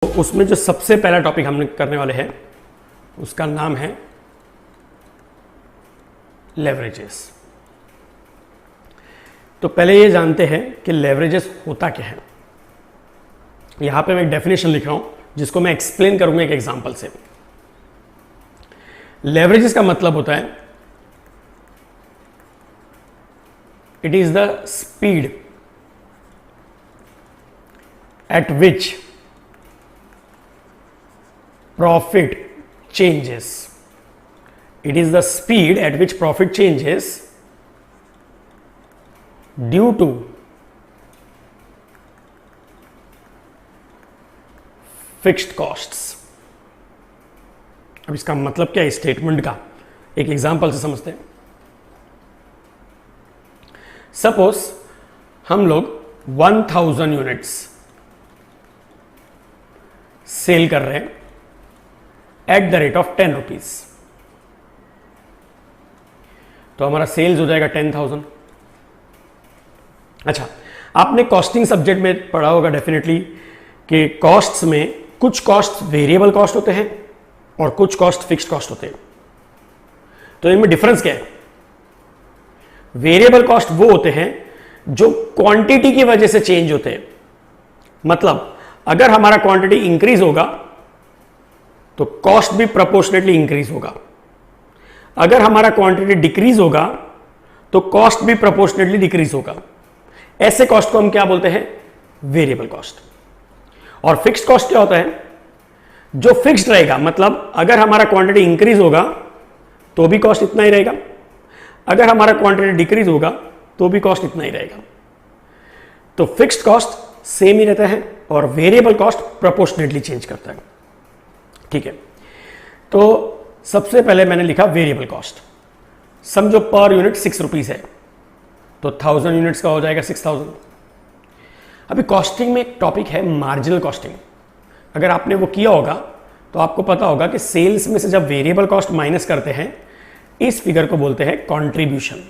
उसमें जो सबसे पहला टॉपिक हम करने वाले हैं उसका नाम है लेवरेजेस। तो पहले ये जानते हैं कि लेवरेजेस होता क्या है। यहां पे मैं एक डेफिनेशन लिख रहा हूं जिसको मैं एक्सप्लेन करूंगा एक एग्जांपल से। लेवरेजेस का मतलब होता है it is the speed at which profit changes. It is the speed at which profit changes due to fixed costs. अब इसका मतलब क्या है स्टेटमेंट का, एक एग्जांपल से समझते हैं। सपोज हम लोग 1000 यूनिट्स सेल कर रहे हैं at the rate of 10 rupees, तो हमारा सेल्स हो जाएगा 10,000। अच्छा, आपने कॉस्टिंग सब्जेक्ट में पढ़ा होगा डेफिनेटली कि कॉस्ट्स में कुछ कॉस्ट वेरिएबल कॉस्ट होते हैं और कुछ कॉस्ट फिक्स्ड कॉस्ट होते हैं। तो इनमें डिफरेंस क्या है? वेरिएबल कॉस्ट वो होते हैं जो क्वांटिटी की वजह से चेंज होते हैं। मतलब अगर हमारा क्वांटिटी इंक्रीज होगा तो कॉस्ट भी प्रोपोर्शनेटली इंक्रीज होगा, अगर हमारा क्वांटिटी डिक्रीज होगा तो कॉस्ट भी प्रोपोर्शनेटली डिक्रीज होगा। ऐसे कॉस्ट को हम क्या बोलते हैं? Variable cost. और फिक्स्ड कॉस्ट क्या होता है? जो फिक्स्ड रहेगा, मतलब अगर हमारा क्वांटिटी इंक्रीज होगा तो भी कॉस्ट इतना ही रहेगा, अगर हमारा क्वांटिटी डिक्रीज होगा तो भी कॉस्ट इतना ही रहेगा। तो फिक्स्ड कॉस्ट सेम ही रहता है और वेरिएबल कॉस्ट प्रोपोर्शनेटली चेंज करता है। ठीक है, तो सबसे पहले मैंने लिखा वेरिएबल कॉस्ट। समझो पर यूनिट 6 रुपीज है तो 1000 यूनिट्स का हो जाएगा 6000। अभी कॉस्टिंग में एक टॉपिक है मार्जिनल कॉस्टिंग। अगर आपने वो किया होगा तो आपको पता होगा कि सेल्स में से जब वेरिएबल कॉस्ट माइनस करते हैं इस फिगर को बोलते हैं कंट्रीब्यूशन।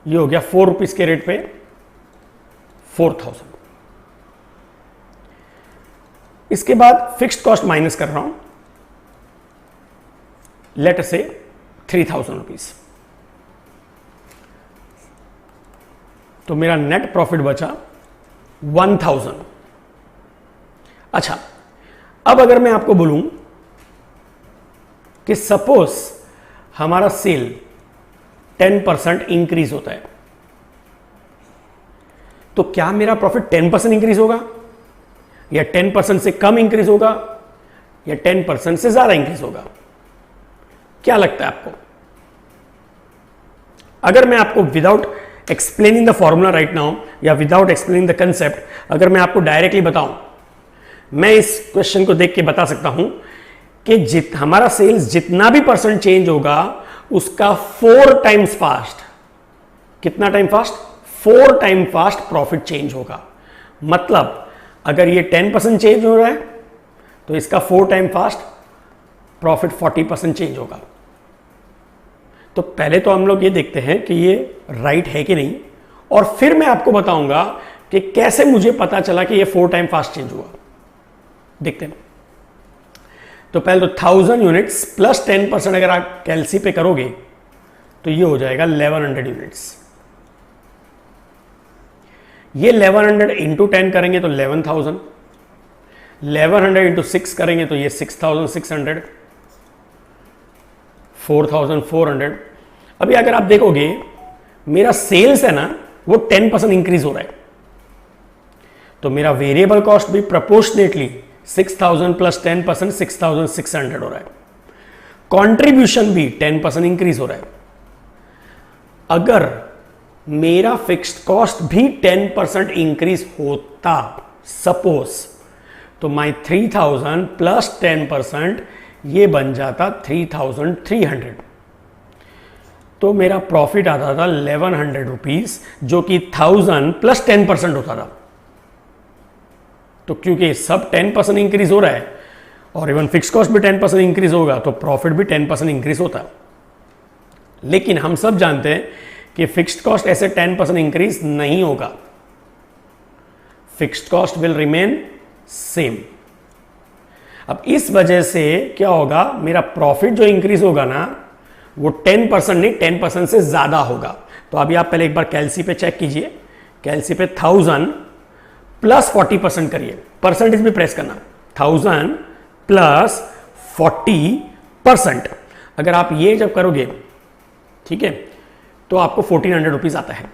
ये हो गया 4 रुपीज के रेट पे 4000। इसके बाद फिक्स्ड कॉस्ट माइनस कर रहा हूं, लेट अस से 3000 रुपीज, तो मेरा नेट प्रॉफिट बचा 1000। अच्छा, अब अगर मैं आपको बोलूं कि सपोज हमारा सेल 10% इंक्रीज होता है तो क्या मेरा प्रॉफिट 10% इंक्रीज होगा या 10% से कम इंक्रीज होगा या 10% से ज्यादा इंक्रीज होगा? क्या लगता है आपको? अगर मैं आपको without explaining the formula right now या विदाउट एक्सप्लेनिंग द कंसेप्ट, अगर मैं आपको डायरेक्टली बताऊं, मैं इस क्वेश्चन को देख के बता सकता हूं कि हमारा सेल्स जितना भी परसेंट चेंज होगा उसका 4 टाइम्स फास्ट, कितना time fast? 4 time fast profit change होगा। मतलब अगर ये 10% चेंज हो रहा है तो इसका 4 टाइम फास्ट प्रॉफिट 40% चेंज होगा। तो पहले तो हम लोग ये देखते हैं कि ये राइट है कि नहीं, और फिर मैं आपको बताऊंगा कि कैसे मुझे पता चला कि ये 4 टाइम फास्ट चेंज हुआ। देखते हैं। तो पहले तो 1000 यूनिट्स प्लस 10% अगर आप कैलसी पे करोगे तो ये हो जाएगा 1100 यूनिट्स। ये 1100 इंटू 10 करेंगे तो 11,000, 1100 इंटू 6 करेंगे तो ये 6,600, 4,400। अभी अगर आप देखोगे मेरा सेल्स है ना वो 10% इंक्रीज हो रहा है, तो मेरा वेरिएबल कॉस्ट भी प्रोपोर्शनेटली 6,000 प्लस 10% 6,600 हो रहा है। कंट्रीब्यूशन भी 10% इंक्रीज हो रहा है। अगर मेरा फिक्स्ड कॉस्ट भी 10% इंक्रीज होता सपोज, तो माई 3000 प्लस 10% ये बन जाता 3300। तो मेरा प्रॉफिट आता था 1100 रुपीज, जो कि 1000 प्लस 10% होता था। तो क्योंकि सब 10% इंक्रीज हो रहा है और इवन फिक्स्ड कॉस्ट भी 10% इंक्रीज होगा तो प्रॉफिट भी 10% इंक्रीज होता है। लेकिन हम सब जानते हैं कि फिक्स्ड कॉस्ट ऐसे 10% इंक्रीज नहीं होगा। Fixed cost will remain same. अब इस वजह से क्या होगा, मेरा प्रॉफिट जो इंक्रीज होगा ना वो 10% नहीं 10% से ज्यादा होगा। तो अभी आप पहले एक बार कैलसी पे चेक कीजिए, कैलसी पे 1000 प्लस 40% करिए, परसेंटेज भी प्रेस करना, 1000 प्लस 40%। अगर आप ये जब करोगे, ठीक है, तो आपको 1400 रुपीज आता है,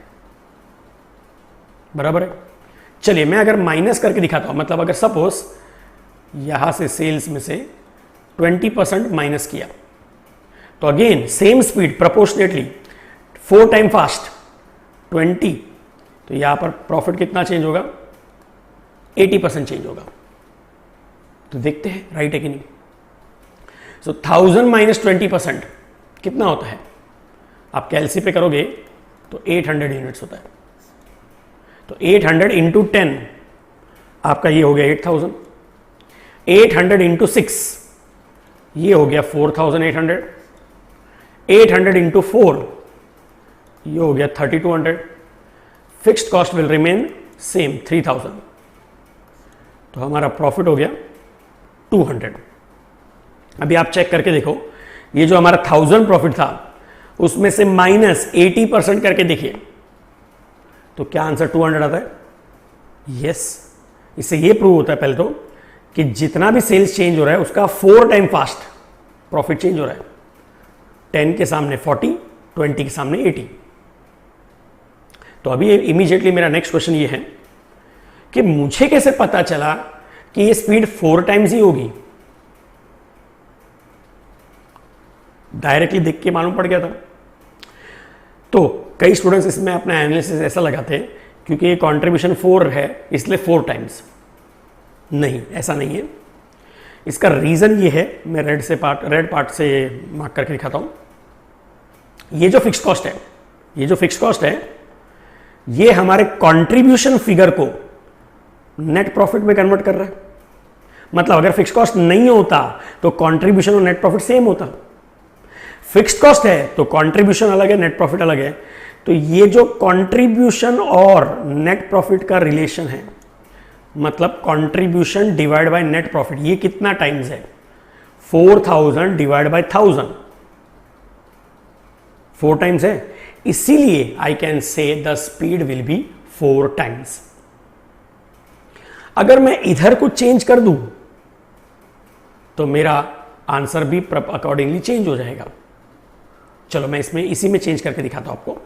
बराबर है। चलिए मैं अगर माइनस करके दिखाता हूं, मतलब अगर सपोज यहां से सेल्स में से 20% माइनस किया, तो again same speed proportionately 4 time fast 20, तो यहां पर प्रॉफिट कितना चेंज होगा, 80% चेंज होगा। तो देखते हैं राइट है कि नहीं। सो 1000 माइनस 20% कितना होता है, आप कैलसी पे करोगे तो 800 यूनिट्स होता है। तो 800 इंटू 10 आपका ये हो गया 8000, 800 इंटू 6 ये हो गया 4800, 800 इंटू 4 ये हो गया 3200। Fixed cost will remain same 3000, तो हमारा प्रॉफिट हो गया 200। अभी आप चेक करके देखो, ये जो हमारा 1000 प्रॉफिट था उसमें से माइनस 80% करके देखिए, तो क्या आंसर 200 आता है। यस, इससे ये प्रूव होता है पहले तो कि जितना भी सेल्स चेंज हो रहा है उसका 4 टाइम फास्ट प्रॉफिट चेंज हो रहा है। 10 के सामने 40, 20 के सामने 80। तो अभी इमीडिएटली मेरा नेक्स्ट क्वेश्चन ये है कि मुझे कैसे पता चला कि ये स्पीड 4 टाइम्स ही होगी। डायरेक्टली देख के मालूम पड़ गया था। तो कई स्टूडेंट्स इसमें अपना एनालिसिस ऐसा लगाते हैं क्योंकि ये कंट्रीब्यूशन 4 है इसलिए 4 टाइम्स। नहीं, ऐसा नहीं है। इसका रीजन ये है, मैं रेड पार्ट से मार्क करके दिखाता हूं। ये जो फिक्स्ड कॉस्ट है, ये हमारे कंट्रीब्यूशन फिगर को नेट प्रॉफिट में कन्वर्ट कर रहा है। मतलब अगर फिक्स्ड कॉस्ट नहीं होता तो कंट्रीब्यूशन और नेट प्रॉफिट सेम होता। फिक्स्ड कॉस्ट है तो कंट्रीब्यूशन अलग है, नेट प्रॉफिट अलग है। तो ये जो कंट्रीब्यूशन और नेट प्रॉफिट का रिलेशन है, मतलब contribution divide by net profit, ये कितना टाइम्स है, 4000 डिवाइड बाय 1000, 4 टाइम्स है। इसीलिए I can say the speed will be 4 times. अगर मैं इधर को चेंज कर दूं तो मेरा आंसर भी अकॉर्डिंगली चेंज हो जाएगा। चलो मैं इसमें इसी में चेंज करके दिखाता हूं आपको।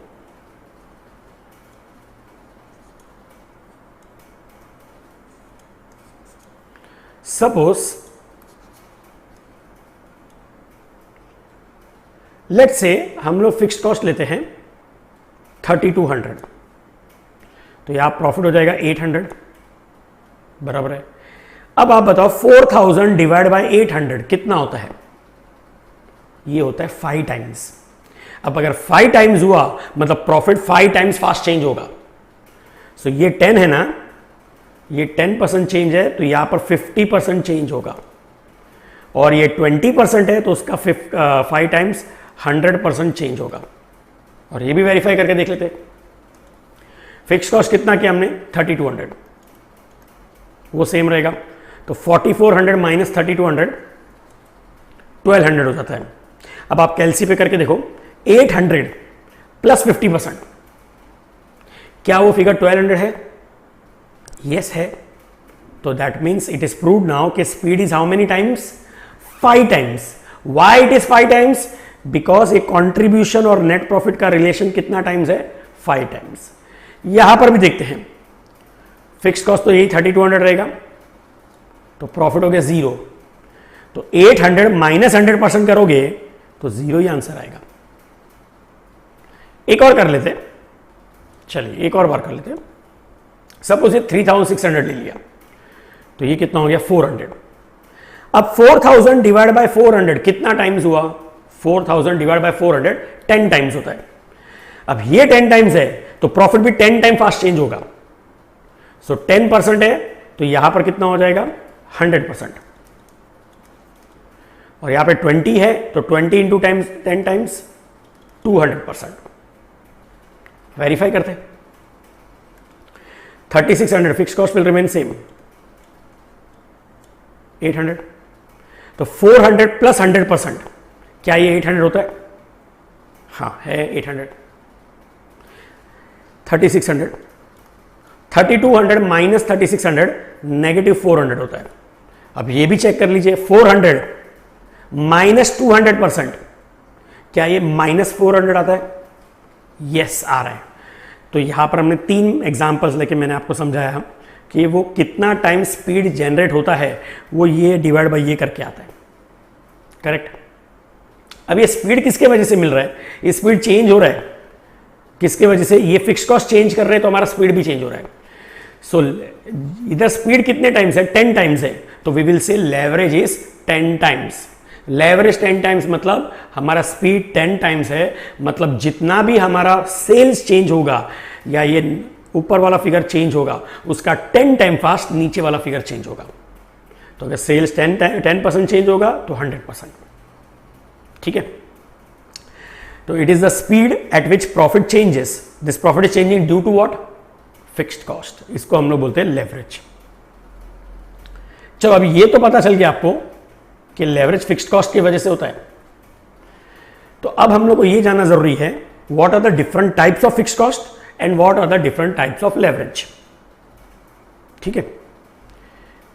सपोज लेट्स से हम लोग फिक्स्ड कॉस्ट लेते हैं 3200, तो यहां प्रॉफिट हो जाएगा 800, बराबर है। अब आप बताओ 4000 डिवाइड बाय 800 कितना होता है। ये होता है 5 टाइम्स। अब अगर 5 टाइम्स हुआ मतलब प्रॉफिट 5 टाइम्स फास्ट चेंज होगा। सो ये 10 है ना, ये 10% चेंज है तो यहां पर 50% चेंज होगा। और ये 20% है तो उसका 5 टाइम्स 100% चेंज होगा। और ये भी वेरीफाई करके देख लेते। फिक्स कॉस्ट कितना किया हमने, 3200, वो सेम रहेगा। तो 4400 माइनस 3200 1200 हो जाता है। अब आप कैलसी पे करके देखो, 800 प्लस 50%, क्या वो फिगर 1200 है? यस है। तो that means it is proved now कि speed is how many times, 5 times. Why it is 5 times? Because a contribution और नेट प्रॉफिट का रिलेशन कितना टाइम्स है, 5 टाइम्स। यहां पर भी देखते हैं, फिक्स कॉस्ट तो यही 3200 रहेगा, तो प्रॉफिट हो गया 0। तो 800 माइनस 100% करोगे तो 0 ही आंसर आएगा। एक और कर लेते, चलिए एक और बार कर लेते। सपोज ये 3600 ले लिया, तो ये कितना हो गया, 400। अब 4000 डिवाइड बाय 400 कितना टाइम्स हुआ, 4000 डिवाइड बाय 400 10 टाइम्स होता है। अब ये 10 टाइम्स है तो प्रॉफिट भी 10 टाइम फास्ट चेंज होगा। सो 10% है तो यहां पर कितना हो जाएगा, 100%। और यहां पे 20 है तो 20 इंटू टाइम्स 10 टाइम्स 200%। वेरीफाई करते हैं। 3600 fix cost will remain same 800। तो 400 प्लस 100%, क्या ये 800 होता है? हाँ है 800। 3600, 3200 माइनस 3600 नेगेटिव 400 होता है। अब ये भी चेक कर लीजिए, 400 माइनस 200%, क्या ये माइनस 400 आता है? यस आ रहा है। तो यहां पर हमने 3 एग्जांपल्स लेके मैंने आपको समझाया कि वो कितना टाइम स्पीड जनरेट होता है, वो ये डिवाइड बाय ये करके आता है। करेक्ट। अब ये स्पीड किसके वजह से मिल रहा है? ये स्पीड चेंज हो रहा है किसके वजह से? ये फिक्स कॉस्ट चेंज कर रहे हैं तो हमारा स्पीड भी चेंज हो रहा है। सो इधर स्पीड कितने टाइम्स है? 10 टाइम्स है, तो we will say leverage is 10 times. Leverage 10 times मतलब हमारा स्पीड 10 टाइम्स है, मतलब जितना भी हमारा सेल्स चेंज होगा या ये ऊपर वाला फिगर चेंज होगा उसका 10 टाइम फास्ट नीचे वाला फिगर चेंज होगा। तो अगर सेल्स 10% चेंज होगा तो 100%। ठीक है। तो it is the speed at which profit changes. This profit is changing due to what? Fixed cost. इसको हम लोग बोलते हैं लेवरेज। चलो अभी ये तो पता चल गया आपको कि लेवरेज फिक्स्ड कॉस्ट की वजह से होता है। तो अब हम लोग को ये जानना जरूरी है what are the different types of fixed cost and what are the different types of leverage. ठीक है।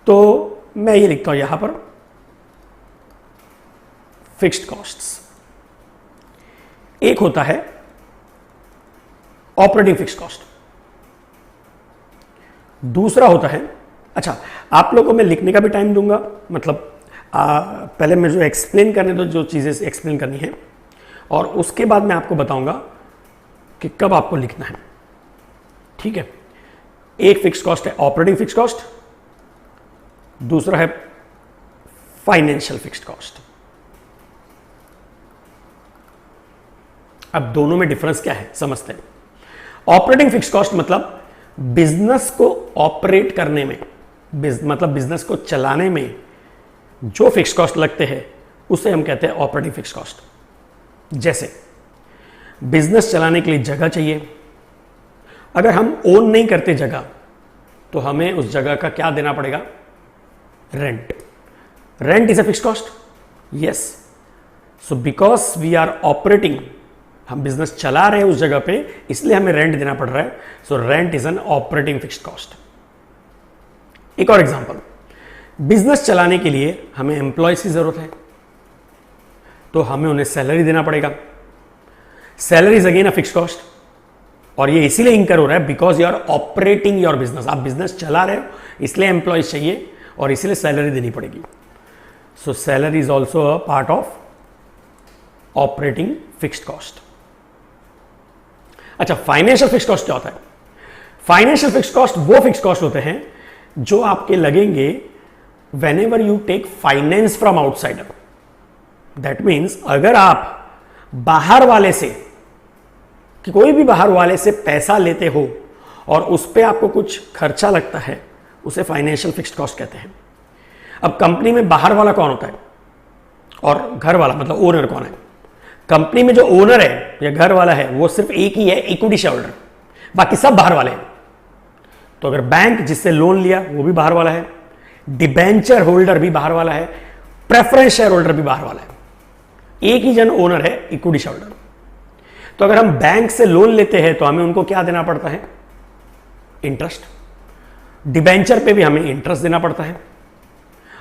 तो मैं ये लिखता हूं यहां पर फिक्स्ड कॉस्ट्स। एक होता है ऑपरेटिंग फिक्स्ड कॉस्ट, दूसरा होता है, अच्छा आप लोगों को मैं लिखने का भी टाइम दूंगा, मतलब पहले मैं जो एक्सप्लेन करने दो, जो चीजें एक्सप्लेन करनी है, और उसके बाद मैं आपको बताऊंगा कि कब आपको लिखना है। ठीक है। एक फिक्स्ड कॉस्ट है ऑपरेटिंग फिक्स्ड कॉस्ट, दूसरा है फाइनेंशियल फिक्स्ड कॉस्ट। अब दोनों में डिफरेंस क्या है समझते हैं। ऑपरेटिंग फिक्स्ड कॉस्ट मतलब बिजनेस को ऑपरेट करने में, मतलब बिजनेस को चलाने में जो फिक्स कॉस्ट लगते हैं उसे हम कहते हैं ऑपरेटिंग फिक्स कॉस्ट। जैसे बिजनेस चलाने के लिए जगह चाहिए, अगर हम ओन नहीं करते जगह तो हमें उस जगह का क्या देना पड़ेगा? Rent. Rent is a fix cost. Yes. So because we are operating, हम बिजनेस चला रहे हैं उस जगह पे, इसलिए हमें रेंट देना पड़ रहा है। So rent is an operating fixed cost. एक और एग्जांपल, बिजनेस चलाने के लिए हमें एम्प्लॉयज की जरूरत है, तो हमें उन्हें सैलरी देना पड़ेगा। Salary is again a fixed cost, और ये इसीलिए इंकर हो रहा है because you are operating your business. आप बिजनेस चला रहे हो इसलिए एम्प्लॉयज चाहिए और इसलिए सैलरी देनी पड़ेगी। सो salary is also a part of operating fixed cost. अच्छा, फाइनेंशियल फिक्स्ड कॉस्ट क्या होता है? फाइनेंशियल फिक्स्ड कॉस्ट वो फिक्स्ड कॉस्ट होते हैं जो आपके लगेंगे whenever you take finance from outsider. That means अगर आप बाहर वाले से, कि कोई भी बाहर वाले से पैसा लेते हो और उस पर आपको कुछ खर्चा लगता है, उसे फाइनेंशियल फिक्स्ड कॉस्ट कहते हैं। अब कंपनी में बाहर वाला कौन होता है और घर वाला, मतलब ओनर कौन है? कंपनी में जो ओनर है या घर वाला है वो सिर्फ एक ही है, इक्विटी शेयर होल्डर, बाकी सब बाहर वाले हैं। तो अगर बैंक जिससे लोन लिया वो भी बाहर वाला है, डिबेंचर होल्डर भी बाहर वाला है, प्रेफरेंस शेयर होल्डर भी बाहर वाला है, एक ही जन ओनर है, इक्विटी शेयर होल्डर। तो अगर हम बैंक से लोन लेते हैं तो हमें उनको क्या देना पड़ता है? इंटरेस्ट। डिबेंचर पे भी हमें इंटरेस्ट देना पड़ता है,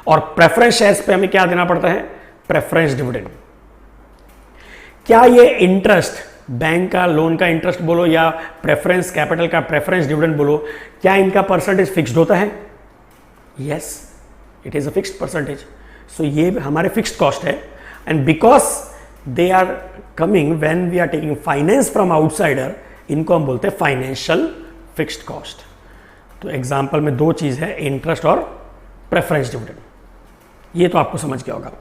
और प्रेफरेंस शेयर्स पे हमें क्या देना पड़ता है? Preference dividend. क्या ये इंटरेस्ट, बैंक का लोन का इंटरेस्ट बोलो या प्रेफरेंस कैपिटल का प्रेफरेंस डिविडेंड बोलो, क्या इनका परसेंटेज फिक्स्ड होता है? Yes, it is a fixed percentage. So ये हमारे fixed cost है, and because they are coming when we are taking finance from outsider, इनको हम बोलते हैं financial fixed cost. तो एग्जाम्पल में दो चीज है, इंटरेस्ट और प्रेफरेंस डिविडेंड। ये तो आपको समझ गया होगा।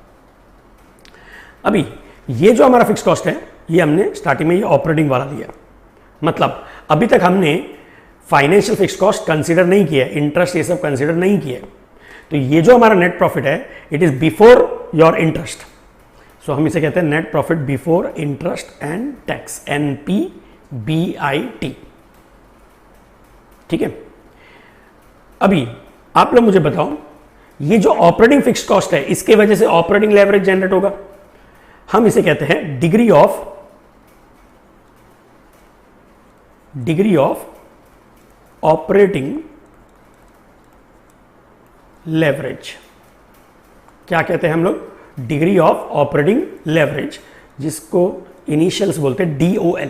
अभी ये जो हमारा फिक्स कॉस्ट है ये हमने स्टार्टिंग में ये ऑपरेटिंग वाला लिया, मतलब अभी तक हमने फाइनेंशियल फिक्स कॉस्ट कंसीडर नहीं किया, इंटरेस्ट ये सब कंसीडर नहीं किया। तो ये जो हमारा नेट प्रॉफिट है it is before your interest. So हम इसे कहते हैं net profit before interest and tax, NPBIT। ठीक है। अभी आप लोग मुझे बताओ, ये जो ऑपरेटिंग फिक्स कॉस्ट है इसके वजह से ऑपरेटिंग लेवरेज जनरेट होगा। हम इसे कहते हैं डिग्री ऑफ ऑपरेटिंग लेवरेज। क्या कहते हैं हम लोग? डिग्री ऑफ ऑपरेटिंग लेवरेज, जिसको इनिशियल्स बोलते हैं DOL।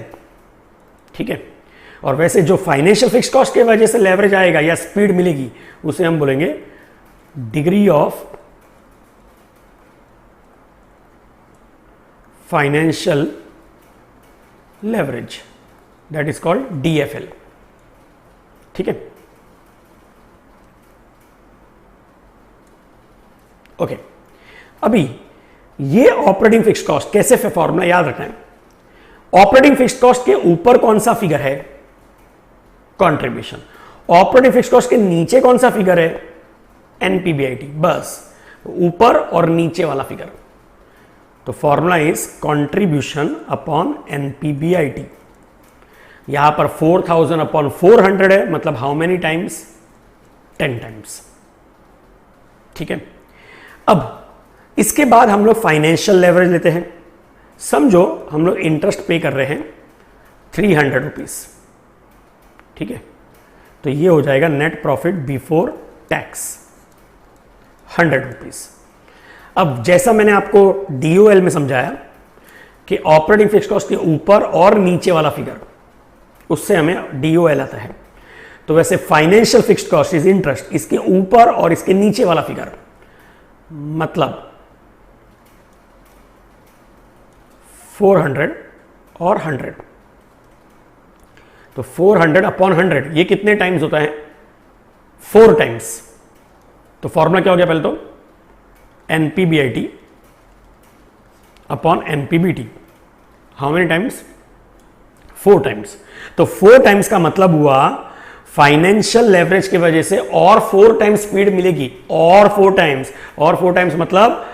ठीक है। और वैसे जो फाइनेंशियल फिक्स कॉस्ट के वजह से लेवरेज आएगा या स्पीड मिलेगी उसे हम बोलेंगे degree of financial leverage, that is called DFL। ठीक है। ओके, अभी ये ऑपरेटिंग फिक्स कॉस्ट कैसे फॉर्मूला याद रखना है। ऑपरेटिंग फिक्स कॉस्ट के ऊपर कौन सा फिगर है? कंट्रीब्यूशन। ऑपरेटिंग फिक्स कॉस्ट के नीचे कौन सा फिगर है? NPBIT। बस ऊपर और नीचे वाला फिगर। तो formula is contribution upon NPBIT। यहां पर 4000 अपॉन 400 है, मतलब हाउ मेनी टाइम्स? 10 टाइम्स। ठीक है। अब इसके बाद हम लोग फाइनेंशियल लेवरेज लेते हैं। समझो हम लोग इंटरेस्ट पे कर रहे हैं 300 रुपीज। ठीक है। तो ये हो जाएगा net profit before tax 100 rupees. अब जैसा मैंने आपको DOL में समझाया कि ऑपरेटिंग फिक्स कॉस्ट के ऊपर और नीचे वाला फिगर, उससे हमें DOL आता है। तो वैसे financial fixed cost is interest, इसके ऊपर और इसके नीचे वाला फिगर, मतलब 400 और 100। तो 400 अपॉन 100 ये कितने टाइम्स होता है? 4 टाइम्स। तो फॉर्मूला क्या हो गया? पहले तो NPBIT upon NPBT। How many times? 4 times. तो 4 टाइम्स का मतलब हुआ फाइनेंशियल लेवरेज की वजह से और 4 टाइम्स स्पीड मिलेगी। और 4 टाइम्स मतलब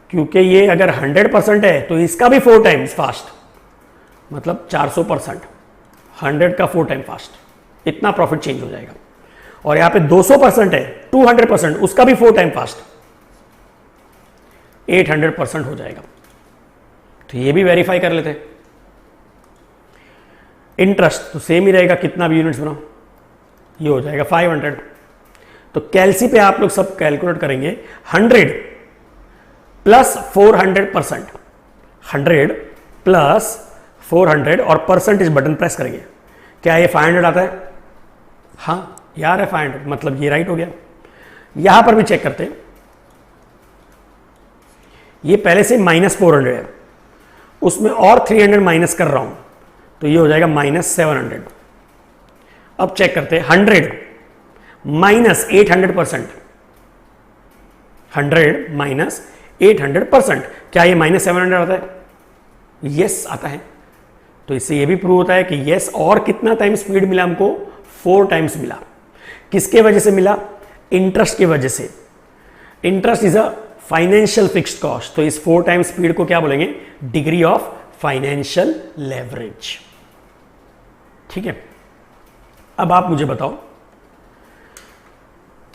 क्योंकि ये अगर 100% है तो इसका भी 4 टाइम्स फास्ट, मतलब 400%। 100 का 4 टाइम फास्ट, इतना प्रॉफिट चेंज हो जाएगा। और यहां पे 200% है, 200%, उसका भी 4 टाइम फास्ट, 800% हो जाएगा। तो ये भी वेरीफाई कर लेते हैं। इंटरेस्ट तो सेम ही रहेगा, कितना भी यूनिट्स बनाओ, ये हो जाएगा 500। तो कैलसी पे आप लोग सब कैलकुलेट करेंगे। 100 प्लस 400%, 100 प्लस 400 और परसेंटेज बटन प्रेस करेंगे। क्या ये 500 आता है? हाँ यार है 500, मतलब ये राइट हो गया। यहां पर भी चेक करते हैं। ये पहले से -400 है, उसमें और 300 माइनस कर रहा हूं, तो ये हो जाएगा -700। अब चेक करते हैं 100 माइनस 800%, 100 माइनस 800%, क्या ये -700 आता है? यस आता है। तो इससे ये भी प्रूव होता है कि यस, और कितना टाइम स्पीड मिला हमको? 4 टाइम्स मिला। किसके वजह से मिला? इंटरेस्ट की वजह से। Interest is a financial fixed cost, तो इस 4 टाइम्स स्पीड को क्या बोलेंगे? Degree of financial leverage. ठीक है। अब आप मुझे बताओ,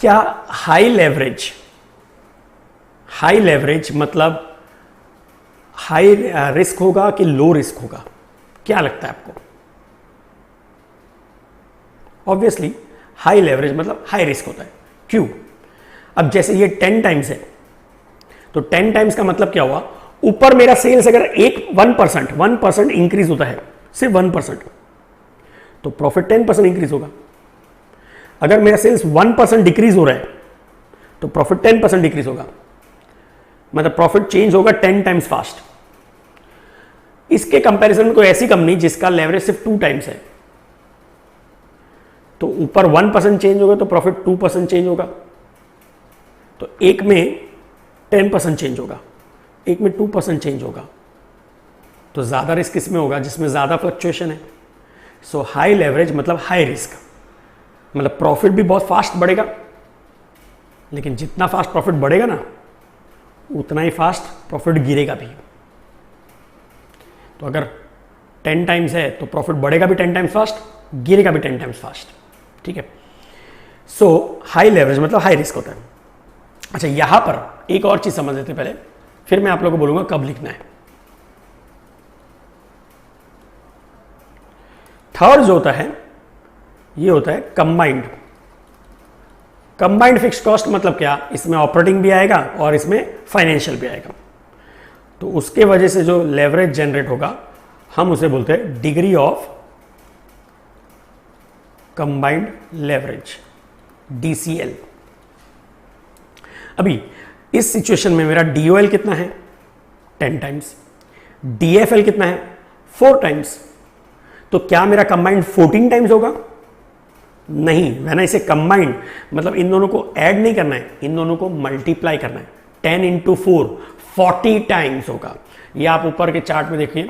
क्या हाई लेवरेज मतलब हाई रिस्क होगा कि लो रिस्क होगा? क्या लगता है आपको? ऑब्वियसली हाई लेवरेज मतलब हाई रिस्क होता है। क्यों? अब जैसे ये 10 टाइम्स है, तो 10 टाइम्स का मतलब क्या हुआ? ऊपर मेरा सेल्स अगर 1% इंक्रीज होता है, सिर्फ 1%, तो प्रॉफिट 10% इंक्रीज होगा। अगर मेरा सेल्स 1% डिक्रीज हो रहा है तो प्रॉफिट 10% डिक्रीज होगा, मतलब प्रॉफिट चेंज होगा 10 टाइम्स फास्ट। इसके कंपैरिजन में कोई ऐसी कंपनी जिसका लेवरेज सिर्फ 2 टाइम्स है, तो ऊपर 1% चेंज होगा तो प्रॉफिट 2% चेंज होगा। तो एक में 10% चेंज होगा, एक में 2% चेंज होगा। तो ज्यादा रिस्क इसमें होगा जिसमें ज्यादा फ्लक्चुएशन है। सो हाई लेवरेज मतलब हाई रिस्क, मतलब प्रॉफिट भी बहुत फास्ट बढ़ेगा, लेकिन जितना फास्ट प्रॉफिट बढ़ेगा ना उतना ही फास्ट प्रॉफिट गिरेगा भी। तो अगर 10 टाइम्स है तो प्रॉफिट बढ़ेगा भी 10 टाइम्स फास्ट, गिरेगा भी 10 टाइम्स फास्ट। ठीक है। सो हाई लेवरेज मतलब हाई रिस्क होता है। अच्छा, यहां पर एक और चीज समझ लेते हैं पहले, फिर मैं आप लोगों को बोलूंगा कब लिखना है। थर्ड जो होता है ये होता है कंबाइंड। कंबाइंड फिक्स्ड कॉस्ट मतलब क्या, इसमें ऑपरेटिंग भी आएगा और इसमें फाइनेंशियल भी आएगा। तो उसके वजह से जो लेवरेज जनरेट होगा हम उसे बोलते हैं degree of combined leverage, DCL। अभी इस सिचुएशन में मेरा DOL कितना है 10 टाइम्स, DFL कितना है 4 टाइम्स। तो क्या मेरा कंबाइंड 14 टाइम्स होगा? नहीं, मैंने इसे कंबाइंड मतलब इन दोनों को ऐड नहीं करना है, इन दोनों को मल्टीप्लाई करना है। 10 इंटू 4 40 टाइम्स होगा। ये आप ऊपर के चार्ट में देखिए,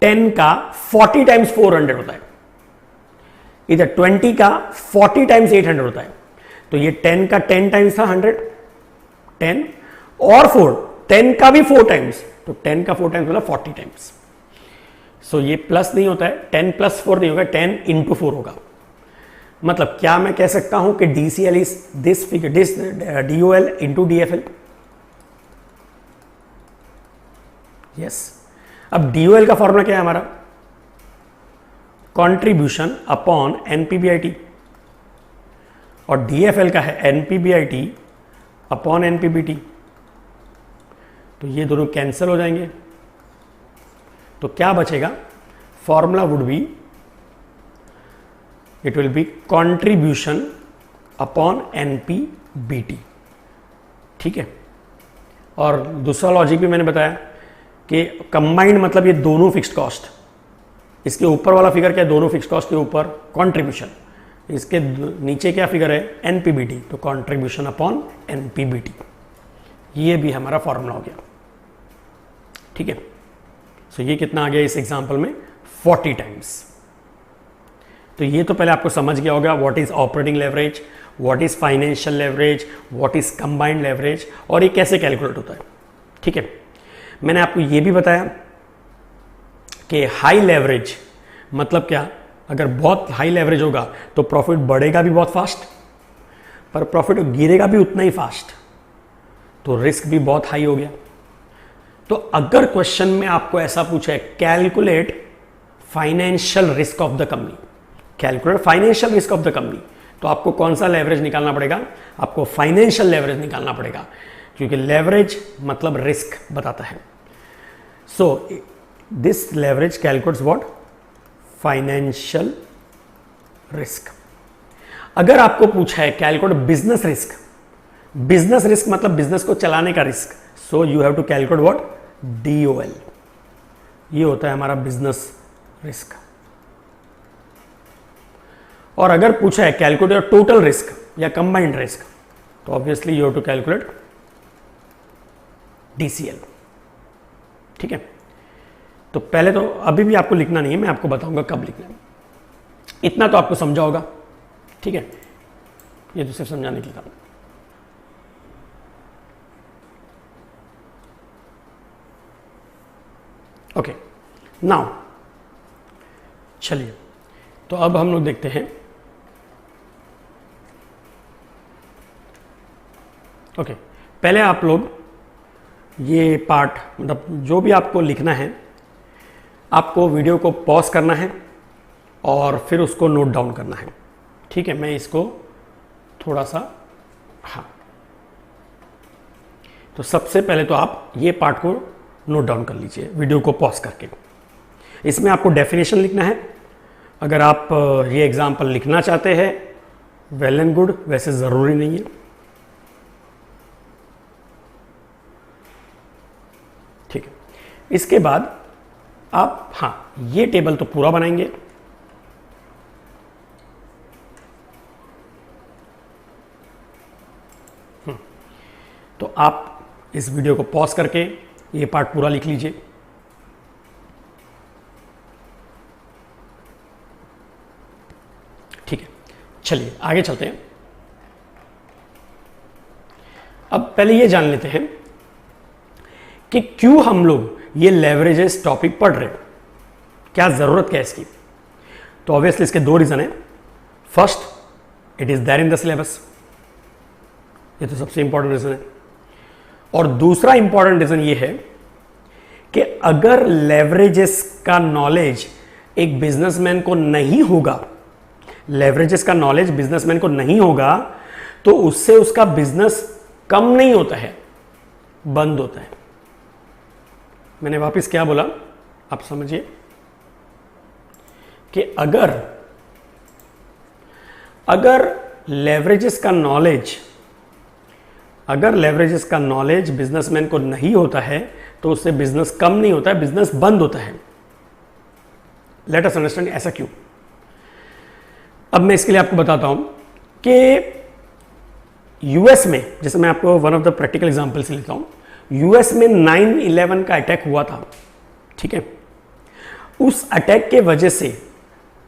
10 का 40 टाइम्स 400 होता है, इधर 20 का 40 टाइम्स 800 होता है। तो ये 10 का 10 टाइम्स था 100, 10 और 4, 10 का भी 4 टाइम्स, तो 10 का 4 टाइम्स मतलब 40 टाइम्स। सो ये प्लस नहीं होता है, 10 प्लस 4 नहीं होगा, 10 इंटू 4 होगा। मतलब क्या मैं कह सकता हूं कि DCL is this figure, this DOL into DFL। Yes. अब DOL का फॉर्मूला क्या है हमारा, कंट्रीब्यूशन अपॉन NPBIT, और DFL का है NPBIT अपॉन NPBT। तो ये दोनों कैंसिल हो जाएंगे, तो क्या बचेगा, formula would be, it will be contribution upon NPBT। ठीक है। और दूसरा लॉजिक भी मैंने बताया कि कंबाइंड मतलब ये दोनों फिक्स्ड कॉस्ट, इसके ऊपर वाला फिगर क्या है, दोनों फिक्स्ड कॉस्ट के ऊपर कंट्रीब्यूशन, इसके नीचे क्या फिगर है NPBT, तो कंट्रीब्यूशन अपॉन NPBT। ये भी हमारा फॉर्मूला हो गया। ठीक है। सो ये कितना आ गया इस एग्जांपल में 40 टाइम्स। तो ये तो पहले आपको समझ गया होगा what is operating leverage, what is financial leverage, what is combined leverage, और ये कैसे कैलकुलेट होता है। ठीक है। मैंने आपको ये भी बताया कि हाई लेवरेज मतलब क्या, अगर बहुत हाई लेवरेज होगा तो प्रॉफिट बढ़ेगा भी बहुत फास्ट, पर प्रॉफिट गिरेगा भी उतना ही फास्ट, तो रिस्क भी बहुत हाई हो गया। तो अगर क्वेश्चन में आपको ऐसा पूछा है calculate financial risk of the company, calculate financial risk of the company, तो आपको कौन सा लेवरेज निकालना पड़ेगा, आपको फाइनेंशियल लेवरेज निकालना पड़ेगा, क्योंकि लेवरेज मतलब रिस्क बताता है। So this leverage calculates what, financial risk. अगर आपको पूछा है calculate business risk, business risk मतलब बिजनेस को चलाने का risk, so you have to calculate what, DOL। ये होता है हमारा बिजनेस रिस्क। और अगर पूछा है कैलकुलेट योर टोटल रिस्क या कंबाइंड रिस्क, तो obviously you have to calculate DCL। ठीक है। तो पहले तो अभी भी आपको लिखना नहीं है, मैं आपको बताऊंगा कब लिखना है। इतना तो आपको समझा होगा। ठीक है। ये तो सिर्फ समझाने के लिए था। ओके, नाउ चलिए, तो अब हम लोग देखते हैं। ओके, पहले आप लोग ये पार्ट मतलब जो भी आपको लिखना है, आपको वीडियो को पॉज करना है और फिर उसको नोट डाउन करना है। ठीक है, मैं इसको थोड़ा सा, हाँ, तो सबसे पहले तो आप ये पार्ट को नोट डाउन कर लीजिए वीडियो को पॉज करके। इसमें आपको डेफिनेशन लिखना है। अगर आप ये एग्जाम्पल लिखना चाहते हैं वेल एंड गुड, वैसे ज़रूरी नहीं है। ठीक है। इसके बाद आप, हाँ, ये टेबल तो पूरा बनाएंगे। तो आप इस वीडियो को पॉज करके ये पार्ट पूरा लिख लीजिए। ठीक है, चलिए आगे चलते हैं। अब पहले ये जान लेते हैं कि क्यों हम लोग ये लेवरेजेस टॉपिक पढ़ रहे हैं, क्या जरूरत क्या है इसकी। तो ऑब्वियसली इसके दो रीजन है। First, it is there in the syllabus. ये तो सबसे इंपॉर्टेंट रीजन है। और दूसरा इंपॉर्टेंट रीजन ये है कि अगर लेवरेजेस का नॉलेज एक बिजनेसमैन को नहीं होगा, लेवरेजेस का नॉलेज बिजनेसमैन को नहीं होगा, तो उससे उसका बिजनेस कम नहीं होता है, बंद होता है। मैंने वापस क्या बोला, आप समझिए कि अगर लेवरेजेस का नॉलेज बिजनेसमैन को नहीं होता है तो उससे बिजनेस कम नहीं होता है, बिजनेस बंद होता है। लेट अस अंडरस्टैंड ऐसा क्यों। अब मैं इसके लिए आपको बताता हूं कि यूएस में, जैसे मैं आपको one of the practical example से लेता हूं, यूएस में 9/11 का अटैक हुआ था, ठीक है। उस अटैक के वजह से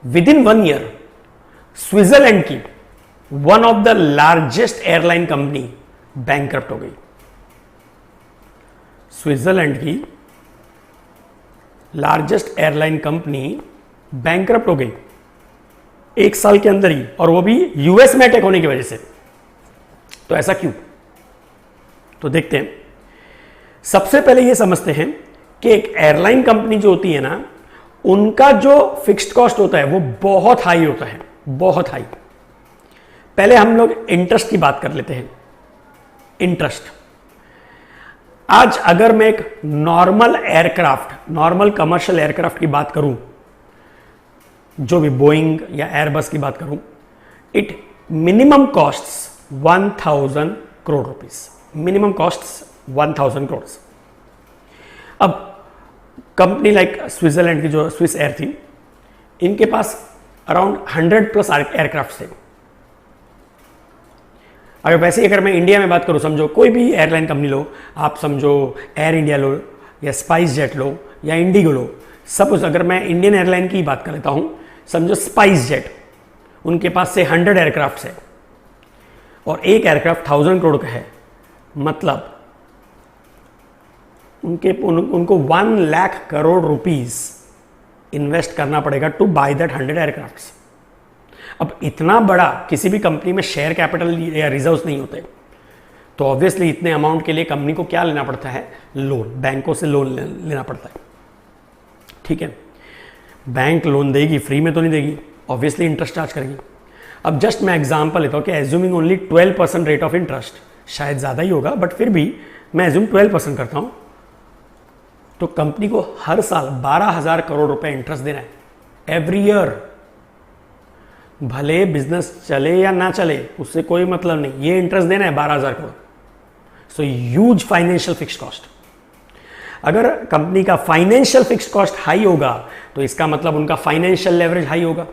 विद इन 1 ईयर स्विट्जरलैंड की one of the largest airline company bankrupt हो गई। स्विट्जरलैंड की लार्जेस्ट एयरलाइन कंपनी बैंकरप्ट हो गई 1 साल के अंदर ही, और वो भी यूएस में अटैक होने की वजह से। तो ऐसा क्यों? तो देखते हैं। सबसे पहले ये समझते हैं कि एक एयरलाइन कंपनी जो होती है ना, उनका जो फिक्स्ड कॉस्ट होता है वो बहुत हाई होता है, बहुत हाई। पहले हम लोग इंटरेस्ट की बात कर लेते हैं। इंटरेस्ट, आज अगर मैं एक नॉर्मल कमर्शियल एयरक्राफ्ट की बात करूं, जो भी बोइंग या एयरबस की बात करूं, it minimum costs 1000 crore rupees, minimum costs 1000 crore. अब कंपनी लाइक स्विट्जरलैंड की जो स्विस एयर थी, इनके पास अराउंड 100+ एयरक्राफ्ट थे। अगर मैं इंडिया में बात करूं, समझो कोई भी एयरलाइन कंपनी लो, आप समझो एयर इंडिया लो या स्पाइस जेट लो या इंडिगो लो। सपोज अगर मैं इंडियन एयरलाइन की बात कर लेता हूं, समझो स्पाइस जेट, उनके पास से 100 एयरक्राफ्ट है और एक एयरक्राफ्ट 1000 करोड़ का है, मतलब उनको 1 लाख करोड़ रुपीस इन्वेस्ट करना पड़ेगा टू बाय दैट 100 एयरक्राफ्ट्स। अब इतना बड़ा किसी भी कंपनी में शेयर कैपिटल या रिजर्व्स नहीं होते, तो ऑब्वियसली इतने अमाउंट के लिए कंपनी को क्या लेना पड़ता है? लोन, बैंकों से लोन लेना पड़ता है, ठीक है। बैंक लोन देगी, फ्री में तो नहीं देगी, ऑब्वियसली इंटरेस्ट चार्ज करेगी। अब जस्ट मैं एग्जांपल लेता हूं कि assuming only 12% rate of interest, शायद ज़्यादा ही होगा बट फिर भी मैं एज्यूम 12% करता हूं, तो कंपनी को हर साल 12,000 करोड़ रुपए इंटरेस्ट देना है एवरी ईयर। भले बिजनेस चले या ना चले, उससे कोई मतलब नहीं, ये इंटरेस्ट देना है 12,000 crore. So huge financial fixed cost. अगर कंपनी का फाइनेंशियल फिक्स्ड कॉस्ट हाई होगा तो इसका मतलब उनका फाइनेंशियल लेवरेज हाई होगा।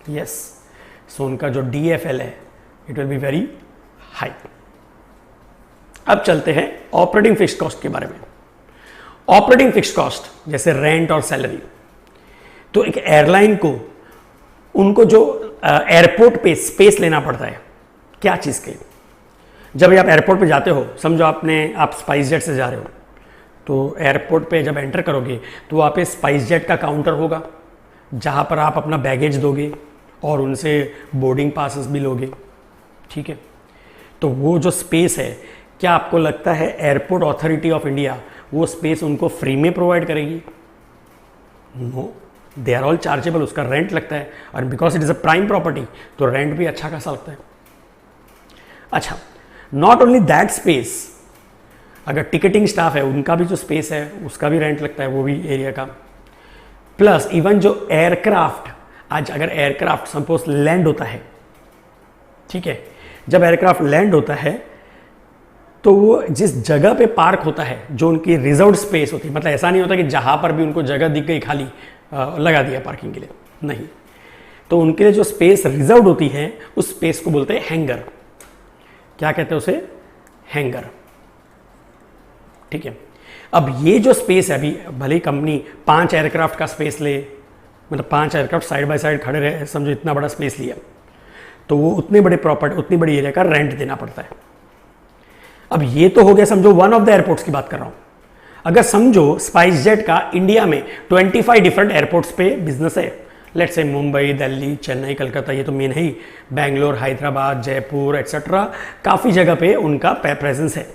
यस, सो उनका जो DFL है it will be very high. अब चलते हैं ऑपरेटिंग फिक्स्ड कॉस्ट के बारे में। ऑपरेटिंग फिक्स्ड कॉस्ट जैसे रेंट और सैलरी, तो एक एयरलाइन को उनको जो एयरपोर्ट पे स्पेस लेना पड़ता है, क्या चीज़ के? जब आप एयरपोर्ट पे जाते हो, समझो आप स्पाइस जेट से जा रहे हो, तो एयरपोर्ट पे जब एंटर करोगे तो वहाँ पे स्पाइस जेट का काउंटर होगा जहाँ पर आप अपना बैगेज दोगे और उनसे बोर्डिंग पासेस भी लोगे, ठीक है। तो वो जो स्पेस है, क्या आपको लगता है एयरपोर्ट अथॉरिटी ऑफ इंडिया वो स्पेस उनको फ्री में प्रोवाइड करेगी? No, they are all chargeable, उसका रेंट लगता है, और because it is a prime property तो रेंट भी अच्छा खासा लगता है। अच्छा, नॉट ओनली दैट स्पेस, अगर टिकटिंग स्टाफ है उनका भी जो स्पेस है उसका भी रेंट लगता है, वो भी एरिया का। प्लस इवन जो एयरक्राफ्ट, आज अगर एयरक्राफ्ट सपोज लैंड होता है, ठीक है, जब एयरक्राफ्ट लैंड होता है तो वो जिस जगह पे पार्क होता है, जो उनकी रिजर्व स्पेस होती है, मतलब ऐसा नहीं होता कि जहाँ पर भी उनको जगह दिख गई खाली लगा दिया पार्किंग के लिए, नहीं, तो उनके लिए जो स्पेस रिजर्व होती है उस स्पेस को बोलते हैं हैंगर। क्या कहते हैं उसे? हैंगर, ठीक है। अब ये जो स्पेस है, अभी भले ही कंपनी 5 एयरक्राफ्ट का स्पेस ले, मतलब 5 एयरक्राफ्ट साइड बाय साइड खड़े रहे, समझो इतना बड़ा स्पेस लिया, तो वो उतनी बड़ी एरिया का रेंट देना पड़ता है। अब ये तो हो गया, समझो वन ऑफ द एयरपोर्ट्स की बात कर रहा हूं। अगर समझो स्पाइस जेट का इंडिया में 25 डिफरेंट एयरपोर्ट्स पे बिजनेस है, लेट्स से मुंबई, दिल्ली, चेन्नई, कलकत्ता, ये तो मेन है ही, बैंगलोर, हैदराबाद, जयपुर एक्सेट्रा, काफ़ी जगह पे उनका प्रेजेंस है।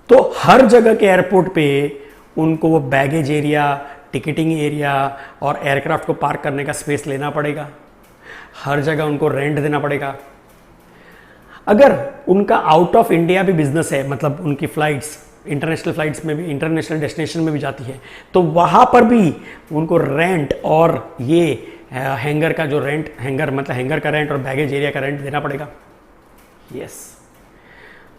तो हर जगह के एयरपोर्ट पे उनको वो बैगेज एरिया, टिकटिंग एरिया और एयरक्राफ्ट को पार्क करने का स्पेस लेना पड़ेगा, हर जगह उनको रेंट देना पड़ेगा। अगर उनका आउट ऑफ इंडिया भी बिजनेस है, मतलब उनकी फ्लाइट्स इंटरनेशनल फ्लाइट्स में भी, इंटरनेशनल डेस्टिनेशन में भी जाती है, तो वहाँ पर भी उनको रेंट और ये हैंगर का जो रेंट, हैंगर मतलब हैंगर का रेंट और बैगेज एरिया का रेंट देना पड़ेगा। यस,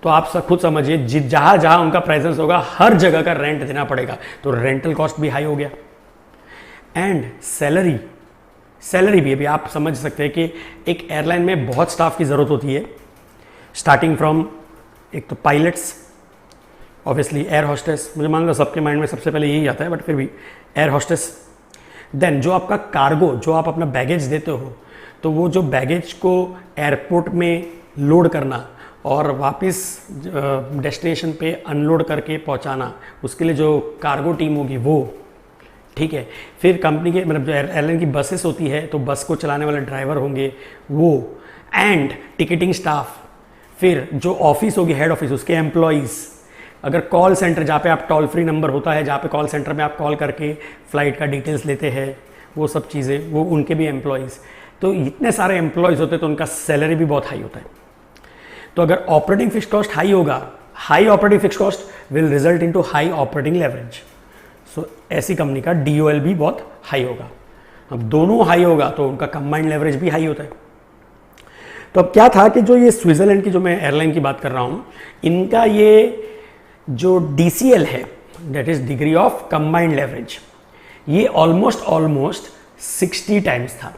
तो आप सब खुद समझिए, जहाँ जहाँ उनका प्रेजेंस होगा हर जगह का रेंट देना पड़ेगा, तो रेंटल कॉस्ट भी हाई हो गया। एंड सैलरी भी अभी आप समझ सकते हैं कि एक एयरलाइन में बहुत स्टाफ की ज़रूरत होती है, स्टार्टिंग फ्रॉम एक तो पायलट्स, ऑब्वियसली एयर होस्टेस, मुझे मान लो सबके माइंड में सबसे पहले यही आता है, बट फिर भी एयर होस्टेस। देन जो आपका कार्गो, जो आप अपना बैगेज देते हो, तो वो जो बैगेज को एयरपोर्ट में लोड करना और वापस डेस्टिनेशन पे अनलोड करके पहुंचाना, उसके लिए जो कार्गो टीम होगी वो, ठीक है। फिर कंपनी के मतलब जो एयरलाइन की बसेस होती है, तो बस को चलाने वाले ड्राइवर होंगे वो, एंड टिकटिंग स्टाफ, फिर जो ऑफिस होगी हेड ऑफिस, उसके एम्प्लॉयज़, अगर कॉल सेंटर जहाँ पे आप टोल फ्री नंबर होता है, जहाँ पे कॉल सेंटर में आप कॉल करके फ़्लाइट का डिटेल्स लेते हैं, वो सब चीज़ें, वो उनके भी एम्प्लॉयज़। तो इतने सारे एम्प्लॉयज़ होते हैं तो उनका सैलरी भी बहुत हाई होता है। तो अगर ऑपरेटिंग फिक्स कॉस्ट हाई होगा, high operating fix cost will result into high operating leverage. So ऐसी कंपनी का DOL भी बहुत हाई होगा। अब दोनों हाई होगा तो उनका कंबाइंड लेवरेज भी हाई होता है। तो अब क्या था कि जो ये स्विट्जरलैंड की जो मैं एयरलाइन की बात कर रहा हूँ, इनका ये जो DCL है, that is degree of combined leverage, ये ऑलमोस्ट 60 टाइम्स था।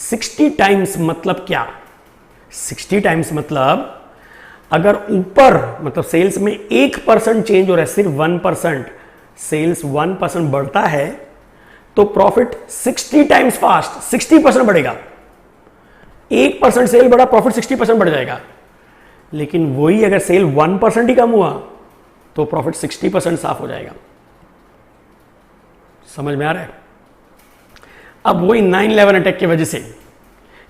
60 टाइम्स मतलब क्या? 60 टाइम्स मतलब अगर ऊपर मतलब सेल्स में 1% चेंज हो रहा है, सिर्फ 1%, सेल्स 1% बढ़ता है, तो प्रॉफिट 60 टाइम्स फास्ट 60% बढ़ेगा। 1% सेल बढ़ा, प्रॉफिट 60% बढ़ जाएगा। लेकिन वही अगर सेल 1% ही कम हुआ तो प्रॉफिट 60% साफ हो जाएगा। समझ में आ रहा है? अब वही 9/11 अटैक की वजह से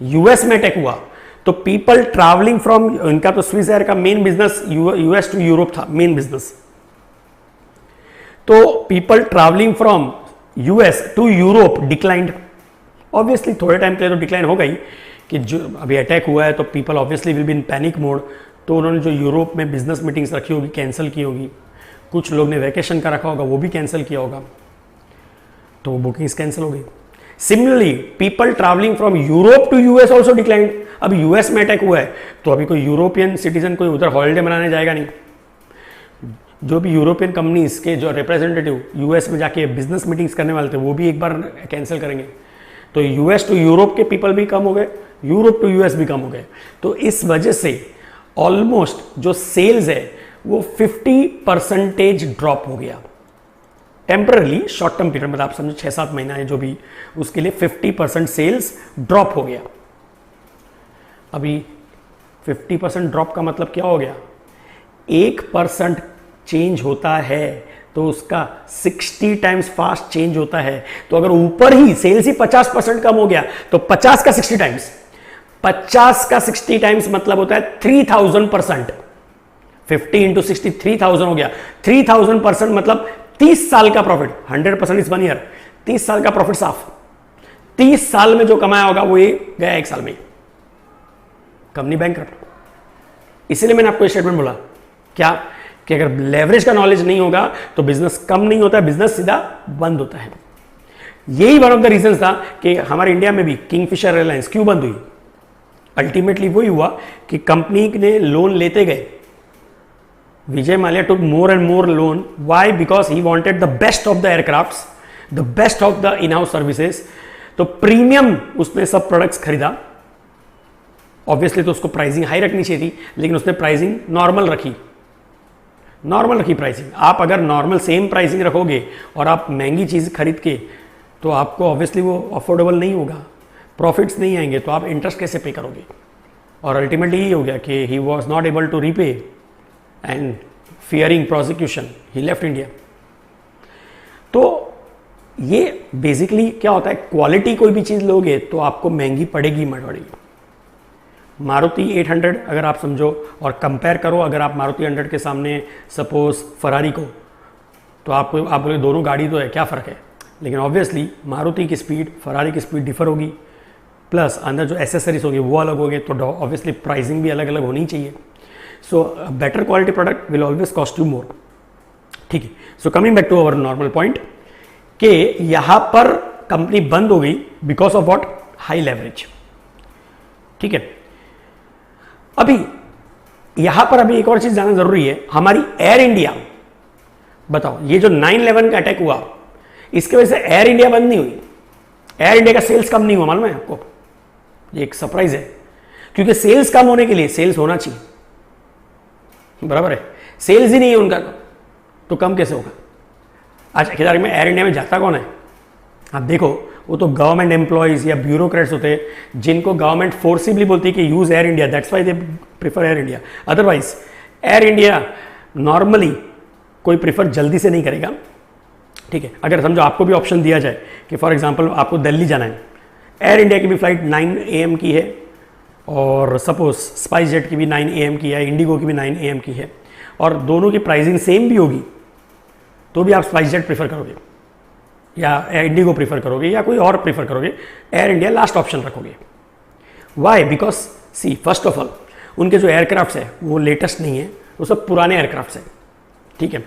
यूएस में अटैक हुआ, तो पीपल ट्रैवलिंग फ्रॉम, इनका तो स्विस एयर का main business US to Europe था, मेन बिजनेस। तो people travelling from US to Europe declined. Obviously थोड़े टाइम के लिए तो डिक्लाइन हो गई कि जो अभी अटैक हुआ है, तो people obviously will be in panic mode. तो उन्होंने जो यूरोप में बिजनेस मीटिंग्स रखी होगी कैंसिल की होगी, कुछ लोग ने वैकेशन का रखा होगा वो भी कैंसिल किया होगा, तो बुकिंग्स कैंसिल हो गई। Similarly people travelling from Europe to US also declined. अब यूएस में अटैक हुआ है तो अभी कोई यूरोपियन सिटीजन कोई उधर हॉलीडे मनाने जाएगा नहीं। जो भी यूरोपियन कंपनीज के जो रिप्रेजेंटेटिव यूएस में जाके बिजनेस मीटिंग्स करने वाले थे वो भी एक बार कैंसिल करेंगे। तो यूएस टू यूरोप के पीपल भी कम हो गए, यूरोप टू यूएस भी कम हो गए। तो इस वजह से ऑलमोस्ट जो सेल्स है वो 50% ड्रॉप हो गया टेम्परली, शॉर्ट टर्म पीरियड, मतलब आप समझो 6-7 महीना है जो भी, उसके लिए 50% सेल्स ड्रॉप हो गया। अभी 50% ड्रॉप का मतलब क्या हो गया? 1% चेंज होता है तो उसका 60 टाइम्स फास्ट चेंज होता है। तो अगर ऊपर ही सेल्स ही 50% कम हो गया तो 50 का 60 टाइम्स, 50 का 60 टाइम्स मतलब होता है 3000%। 50 इंटू 60 3000 हो गया। 3000% मतलब 30 साल का प्रॉफिट। 100% इज 1 ईयर, 30 साल का प्रॉफिट साफ। 30 साल में जो कमाया होगा वो ये गया 1 साल में, कंपनी बैंकरप्ट। इसीलिए मैंने आपको स्टेटमेंट बोला क्या कि अगर लेवरेज का नॉलेज नहीं होगा तो बिजनेस कम नहीं होता है, बिजनेस सीधा बंद होता है। यही वन ऑफ द रीजंस था कि हमारे इंडिया में भी किंगफिशर एयरलाइंस क्यों बंद हुई। अल्टीमेटली वही हुआ कि कंपनी ने लोन लेते गए। Vijay Mallya took more and more loan. Why? Because he wanted the best of the aircrafts, the best of the in house services. तो प्रीमियम उसने सब प्रोडक्ट्स खरीदा। ऑब्वियसली तो उसको प्राइसिंग हाई रखनी चाहिए थी, लेकिन उसने प्राइसिंग नॉर्मल रखी, प्राइसिंग। आप अगर नॉर्मल सेम प्राइसिंग रखोगे और आप महंगी चीज़ खरीद के, तो आपको ऑब्वियसली वो अफोर्डेबल नहीं होगा, प्रॉफिट्स नहीं आएंगे, तो आप इंटरेस्ट कैसे पे करोगे? और अल्टीमेटली ये हो गया कि he was not able to repay and fearing prosecution he left India. तो ये बेसिकली क्या होता है, क्वालिटी कोई भी चीज़ लोगे तो आपको महंगी पड़ेगी मारुति 800 अगर आप समझो और कंपेयर करो, अगर आप मारुति 100 के सामने सपोज फरारी को, तो आप बोले दोनों गाड़ी तो है, क्या फ़र्क है, लेकिन ऑब्वियसली मारुति की स्पीड फरारी की स्पीड डिफर होगी, प्लस अंदर जो एसेसरीज होगी वो अलग होगी, तो ऑब्वियसली प्राइसिंग भी अलग अलग होनी चाहिए। So better quality product will always cost you more. ठीक है, so coming back to our normal point कि यहां पर कंपनी बंद हो गई because of what, high leverage. ठीक है, अभी यहां पर अभी एक और चीज जानना जरूरी है, हमारी एयर इंडिया, बताओ ये जो 9/11 का अटैक हुआ इसके वजह से एयर इंडिया बंद नहीं हुई, एयर इंडिया का सेल्स कम नहीं हुआ, मालूम है आपको, ये एक सरप्राइज है, क्योंकि सेल्स कम होने के लिए सेल्स होना चाहिए, बराबर है, सेल्स ही नहीं है उनका तो कम कैसे होगा। आज आखिरकार में एयर इंडिया में जाता कौन है, आप देखो वो तो गवर्नमेंट एम्प्लॉयज या ब्यूरोक्रेट्स होते हैं जिनको गवर्नमेंट फोर्सिबली बोलती है कि use air India, that's why they prefer air India. Otherwise air India normally कोई प्रीफर जल्दी से नहीं करेगा। ठीक है, अगर समझो आपको भी ऑप्शन दिया जाए कि फॉर एग्जांपल आपको दिल्ली जाना है, एयर इंडिया की भी फ्लाइट 9 AM की है और सपोज स्पाइस जेट की भी 9 AM की है, इंडिगो की भी 9 AM की है, और दोनों की प्राइसिंग सेम भी होगी, तो भी आप स्पाइस जेट प्रीफर करोगे या इंडिगो प्रीफर करोगे या कोई और प्रीफर करोगे, एयर इंडिया लास्ट ऑप्शन रखोगे। Why, because see first of all उनके जो एयरक्राफ्ट है वो लेटेस्ट नहीं है, वो सब पुराने एयरक्राफ्ट है। ठीक है,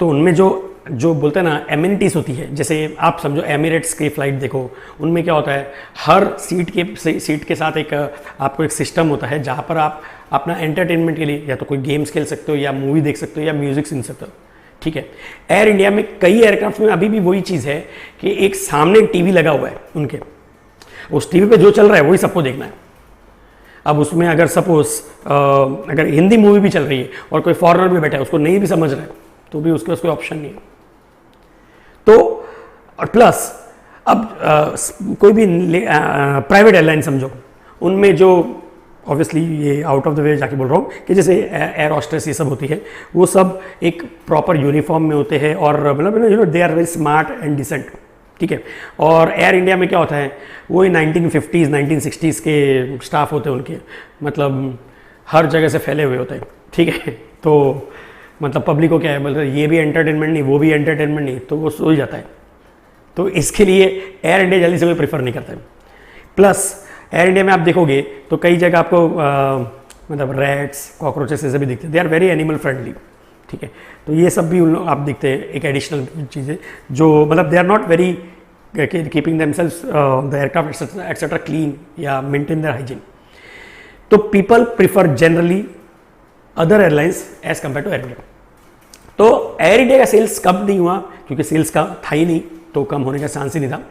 तो उनमें जो बोलते हैं ना एमिनिटीज होती है, जैसे आप समझो एमिरेट्स की फ्लाइट देखो, उनमें क्या होता है, हर सीट के साथ एक आपको एक सिस्टम होता है जहाँ पर आप अपना एंटरटेनमेंट के लिए या तो कोई गेम्स खेल सकते हो या मूवी देख सकते हो या म्यूजिक सुन सकते हो। ठीक है, एयर इंडिया में कई एयरक्राफ्ट में अभी भी वही चीज़ है कि एक सामने टीवी लगा हुआ है उनके, उस टीवी पे जो चल रहा है वही सबको देखना है। अब उसमें अगर सपोज अगर हिंदी मूवी भी चल रही है और कोई फॉरेनर भी बैठा है उसको नहीं भी समझ रहा है तो भी उसके पास कोई ऑप्शन नहीं है। तो और प्लस अब कोई भी प्राइवेट एयरलाइन समझो, उनमें जो ऑब्वियसली ये आउट ऑफ द वे जाके बोल रहा हूँ कि जैसे एयर हॉस्टेस ये सब होती है, वो सब एक प्रॉपर यूनिफॉर्म में होते हैं और मतलब they are very smart and decent. ठीक है, और एयर इंडिया में क्या होता है, वो 1950s 1960s के स्टाफ होते हैं उनके, मतलब हर जगह से फैले हुए होते हैं। ठीक है, तो मतलब पब्लिक को क्या है, बोलते ये भी एंटरटेनमेंट नहीं वो भी एंटरटेनमेंट नहीं, तो वो सो ही जाता है। तो इसके लिए एयर इंडिया जल्दी से कोई प्रेफर नहीं करता है। प्लस एयर इंडिया में आप देखोगे तो कई जगह आपको मतलब रैट्स कॉकरोचेस ऐसे भी दिखते हैं, they are very animal friendly. ठीक है, तो ये सब भी उन लोग आप दिखते हैं, एक एडिशनल चीज़ें जो मतलब they are not very keeping themselves the aircraft etcetera clean या मेंटेन देयर हाइजीन। तो people prefer generally other airlines as compare to Air India. तो एयर इंडिया का सेल्स कम नहीं हुआ क्योंकि सेल्स का था ही नहीं, तो कम होने का चांस ही नहीं था।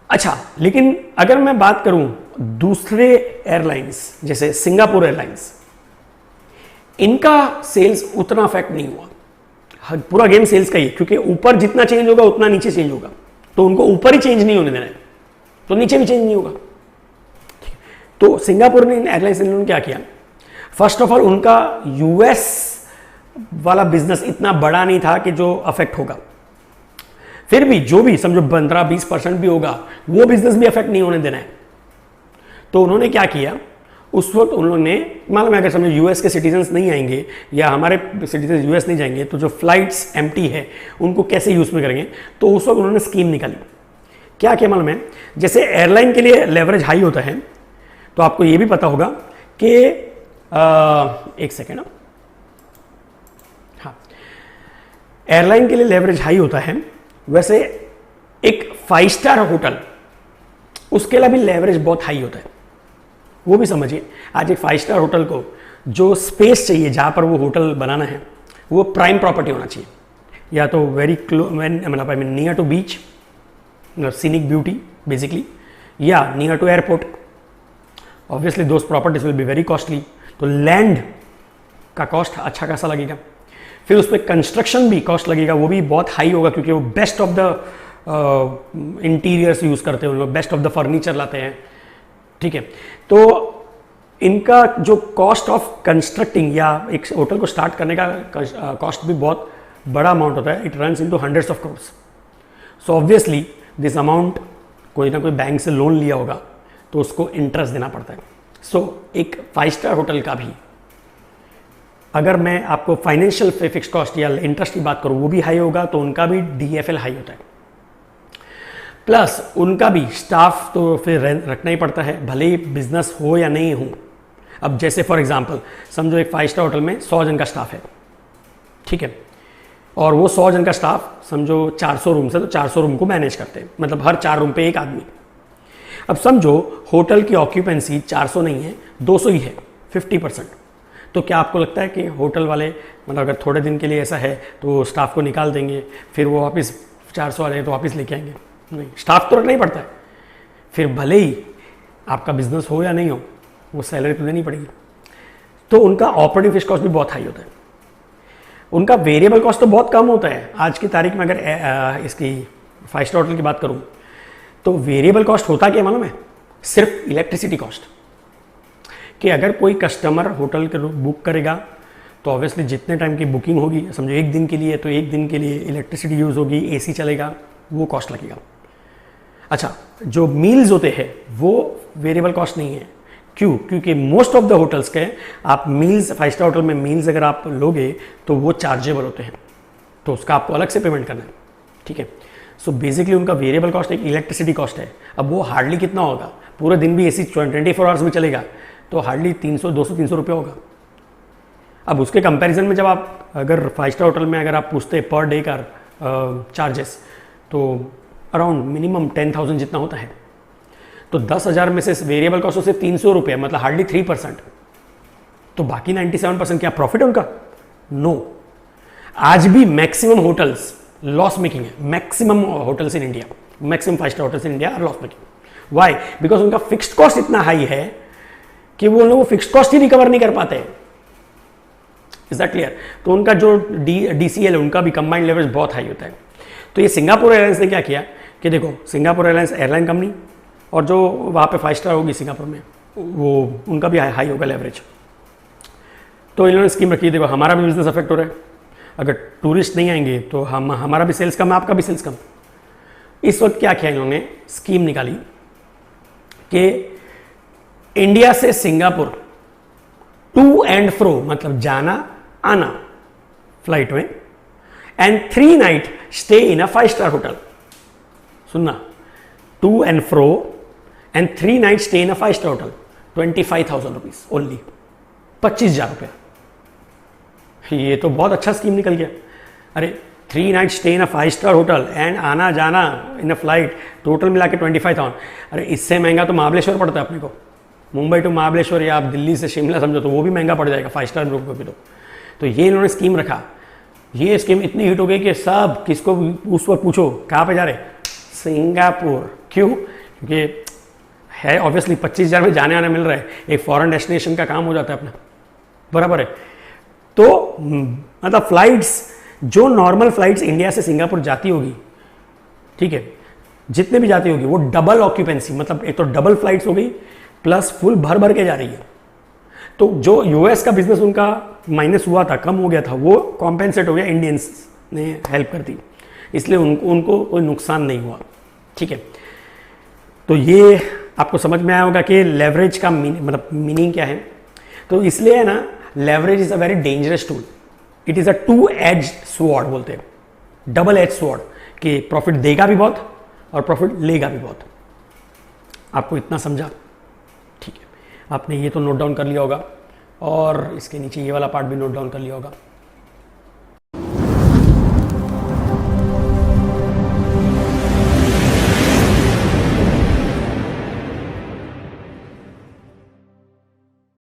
अच्छा, लेकिन अगर मैं बात करूं दूसरे एयरलाइंस जैसे सिंगापुर एयरलाइंस, इनका सेल्स उतना अफेक्ट नहीं हुआ। पूरा गेम सेल्स का ही है, क्योंकि ऊपर जितना चेंज होगा उतना नीचे चेंज होगा, तो उनको ऊपर ही चेंज नहीं होने देना है, तो नीचे भी चेंज नहीं होगा। तो सिंगापुर ने एयरलाइंस ने क्या किया, फर्स्ट ऑफ ऑल उनका यूएस वाला बिजनेस इतना बड़ा नहीं था कि जो अफेक्ट होगा, फिर भी जो भी समझो 15-20% भी होगा वो बिजनेस भी अफेक्ट नहीं होने देना है। तो उन्होंने क्या किया, उस वक्त उन्होंने मालूम है अगर समझो यूएस के सिटीजन्स नहीं आएंगे या हमारे सिटीजन यूएस नहीं जाएंगे तो जो फ्लाइट्स एम्प्टी है उनको कैसे यूज में करेंगे, तो उस वक्त उन्होंने स्कीम निकाली। क्या क्या मालूम है, जैसे एयरलाइन के लिए लेवरेज हाई होता है, तो आपको ये भी पता होगा कि एक सेकेंड, हाँ, एयरलाइन के लिए लेवरेज हाई होता है, वैसे एक 5 स्टार होटल उसके लिए भी लेवरेज बहुत हाई होता है, वो भी समझिए। आज एक 5 स्टार होटल को जो स्पेस चाहिए जहां पर वो होटल बनाना है वो प्राइम प्रॉपर्टी होना चाहिए, या तो वेरी मतलब I mean near to beach, scenic beauty basically, या near to airport. Obviously those properties will be very costly, तो लैंड का कॉस्ट अच्छा खासा लगेगा, फिर उस पर कंस्ट्रक्शन भी कॉस्ट लगेगा, वो भी बहुत हाई होगा क्योंकि वो best of the interiors use करते हैं, उन लोग बेस्ट ऑफ द फर्नीचर लाते हैं। ठीक है, तो इनका जो कॉस्ट ऑफ कंस्ट्रक्टिंग या एक होटल को स्टार्ट करने का कॉस्ट भी बहुत बड़ा अमाउंट होता है, it runs into hundreds of crores. So obviously this amount कोई ना कोई बैंक से लोन लिया होगा तो उसको इंटरेस्ट देना पड़ता है। सो एक 5 स्टार होटल का भी, अगर मैं आपको फाइनेंशियल फिक्स्ड कॉस्ट या इंटरेस्ट की बात करूं, वो भी हाई होगा, तो उनका भी DFL हाई होता है। प्लस उनका भी स्टाफ तो फिर रखना ही पड़ता है, भले ही बिजनेस हो या नहीं हो। अब जैसे फॉर एग्जांपल समझो एक 5 स्टार होटल में 100 जन का स्टाफ है, ठीक है, और वो 100 जन का स्टाफ समझो 400 रूम से, तो 400 रूम को मैनेज करते हैं, मतलब हर 4 रूम पे एक आदमी। अब समझो होटल की ऑक्यूपेंसी 400 नहीं है, 200 ही है, 50%। तो क्या आपको लगता है कि होटल वाले मतलब अगर थोड़े दिन के लिए ऐसा है तो स्टाफ को निकाल देंगे, फिर वो वापस 400 वाले तो वापस लेके आएंगे? नहीं, स्टाफ तो रखना ही पड़ता है। फिर भले ही आपका बिजनेस हो या नहीं हो, वो सैलरी तो देनी पड़ेगी। तो उनका ऑपरेटिंग फिक्स्ड कॉस्ट भी बहुत हाई होता है। उनका वेरिएबल कॉस्ट तो बहुत कम होता है। आज की तारीख में अगर इसकी 5 स्टार होटल की बात करूं तो वेरिएबल कॉस्ट होता क्या मालूम है? सिर्फ इलेक्ट्रिसिटी कॉस्ट। कि अगर कोई कस्टमर होटल के बुक करेगा तो ऑब्वियसली जितने टाइम की बुकिंग होगी, समझो 1 दिन के लिए, तो 1 दिन के लिए इलेक्ट्रिसिटी यूज़ होगी, AC चलेगा, वो कॉस्ट लगेगा। अच्छा, जो मील्स होते हैं वो वेरिएबल कॉस्ट नहीं है। क्यों? क्योंकि मोस्ट ऑफ द होटल्स के आप मील्स, 5 स्टार होटल में मील्स अगर आप लोगे तो वो चार्जेबल होते हैं, तो उसका आपको अलग से पेमेंट करना है, ठीक है। सो बेसिकली उनका वेरिएबल कॉस्ट एक इलेक्ट्रिसिटी कॉस्ट है। अब वो हार्डली कितना होगा? पूरे दिन भी AC 24 आवर्स भी चलेगा तो हार्डली 200-300 रुपये होगा। अब उसके कंपैरिजन में जब आप अगर 5 स्टार होटल में अगर आप पूछते हैं पर डे का चार्जेस, तो अराउंड मिनिमम 10,000 जितना होता है। तो 10,000 में से वेरिएबल कॉस्ट से 300 रुपये, मतलब हार्डली 3%। तो बाकी 97% क्या प्रॉफिट है उनका? नो। आज भी मैक्सिमम होटल्स लॉस मेकिंग है। Maximum hotels in India, maximum 5 star hotels in India are loss making. Why? Because उनका फिक्स्ड कॉस्ट इतना हाई है कि वो लोग फिक्स्ड कॉस्ट ही रिकवर नहीं कर पाते हैं। Is that clear? तो उनका जो DCL है, उनका भी कंबाइंड लेवरेज बहुत हाई होता है। तो ये सिंगापुर एयरलाइंस ने क्या किया कि देखो, सिंगापुर एयरलाइंस एयरलाइन कंपनी, और जो वहाँ पे 5 स्टार होगी सिंगापुर में, वो उनका भी हाई होगा लेवरेज। तो इन्होंने स्कीम रखी, देखो हमारा भी बिजनेस अफेक्ट हो रहा है, अगर टूरिस्ट नहीं आएंगे तो हमारा भी सेल्स कम है, आपका भी सेल्स कम। इस वक्त क्या किया इन्होंने, स्कीम निकाली कि इंडिया से सिंगापुर टू एंड फ्रो, मतलब जाना आना फ्लाइट में, and 3 night stay in a 5 star hotel. सुनना, to and fro and 3 night stay in a 5 star hotel, 25,000 rupees only, 25,000 रुपया। ये तो बहुत अच्छा स्कीम निकल गया। अरे 3 night stay in a 5 star hotel and आना जाना इन अ फ्लाइट, टोटल मिला के 25,000। अरे इससे महंगा तो महाबलेश्वर पड़ता है अपने को, मुंबई टू महाबलेश्वर, या आप दिल्ली से शिमला समझो तो वो भी महंगा पड़ जाएगा 5 स्टार रूम को भी। तो ये इन्होंने स्कीम रखा। ये स्कीम इतनी हिट हो गई कि सब किसको उस वक्त पूछो कहाँ पे जा रहे, सिंगापुर। क्यों? क्योंकि है ऑब्वियसली 25,000 में जाने आने मिल रहा है, एक फॉरेन डेस्टिनेशन का काम हो जाता है अपना, बराबर है। तो मतलब फ्लाइट्स, जो नॉर्मल फ्लाइट्स इंडिया से सिंगापुर जाती होगी, ठीक है, जितने भी जाती होगी, वो डबल ऑक्यूपेंसी, मतलब एक तो डबल फ्लाइट्स हो गई प्लस फुल भर भर के जा रही है। तो जो US का बिजनेस उनका माइनस हुआ था, कम हो गया था, वो कॉम्पेंसेट हो गया, इंडियंस ने हेल्प कर दी, इसलिए उनको कोई नुकसान नहीं हुआ, ठीक है। तो ये आपको समझ में आया होगा कि लेवरेज का मतलब मीनिंग क्या है। तो इसलिए है ना, leverage is a very dangerous tool. It is a 2-एज स्वॉर्ड बोलते हैं, डबल एज स्वॉर्ड, कि प्रॉफिट देगा भी बहुत और प्रॉफिट लेगा भी बहुत। आपको इतना समझा? ठीक है, आपने ये तो नोट डाउन कर लिया होगा, और इसके नीचे ये वाला पार्ट भी नोट डाउन कर लिया होगा।